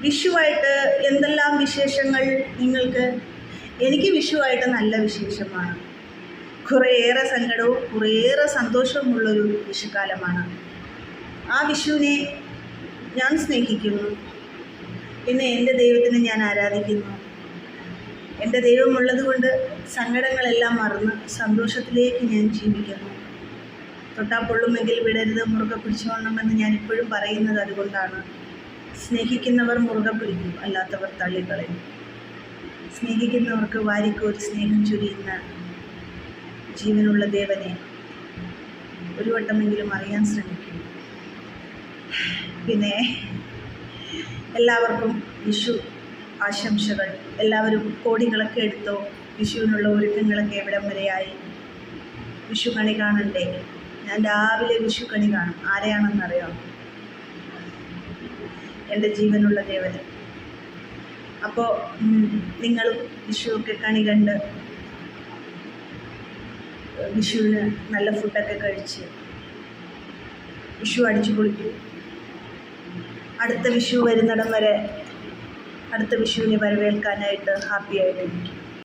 വിഷുവായിട്ട് എന്തെല്ലാം വിശേഷങ്ങൾ നിങ്ങൾക്ക്? എനിക്ക് വിഷുവായിട്ട് നല്ല വിശേഷമാണ്. കുറേയേറെ സങ്കടവും കുറേയേറെ സന്തോഷവുമുള്ളൊരു വിഷുക്കാലമാണ്. ആ വിഷുവിനെ ഞാൻ സ്നേഹിക്കുന്നു. പിന്നെ എൻ്റെ ദൈവത്തിനെ ഞാൻ ആരാധിക്കുന്നു. എൻ്റെ ദൈവമുള്ളത് കൊണ്ട് സങ്കടങ്ങളെല്ലാം മറന്ന് സന്തോഷത്തിലേക്ക് ഞാൻ ജീവിക്കുന്നു. തൊട്ടാ പൊള്ളുമെങ്കിൽ വിടരുത്, മുറുകെ പിടിച്ചോളണമെന്ന് ഞാൻ ഇപ്പോഴും പറയുന്നത് അതുകൊണ്ടാണ്. സ്നേഹിക്കുന്നവർ മുറുകെ പിടിക്കും, അല്ലാത്തവർ തള്ളിക്കളയും. സ്നേഹിക്കുന്നവർക്ക് വാരിക്കോരി സ്നേഹം ചൊരിയുന്ന ജീവനുള്ള ദേവനെ ഒരു വട്ടമെങ്കിലും അറിയാൻ ശ്രമിക്കും. പിന്നെ എല്ലാവർക്കും വിഷു ആശംസകൾ. എല്ലാവരും കോടികളൊക്കെ എടുത്തോ? വിഷുവിനുള്ള ഒരുക്കങ്ങളൊക്കെ എവിടം വരെയായി? വിഷു കണി കാണണ്ടേ? ഞാൻ രാവിലെ വിഷു കണി കാണും. ആരെയാണെന്നറിയാം? എൻ്റെ ജീവനുള്ള ദേവന്. അപ്പോൾ നിങ്ങളും വിഷുവൊക്കെ കണി കണ്ട് വിഷുവിന് നല്ല ഫുഡൊക്കെ കഴിച്ച് വിഷു അടിച്ചു പൊളിക്കൂ. അടുത്ത വിഷു വരുന്നിടം വരെ അടുത്ത വിഷുവിനെ വരവേൽക്കാനായിട്ട് ഹാപ്പി ആയിട്ടിരിക്കും.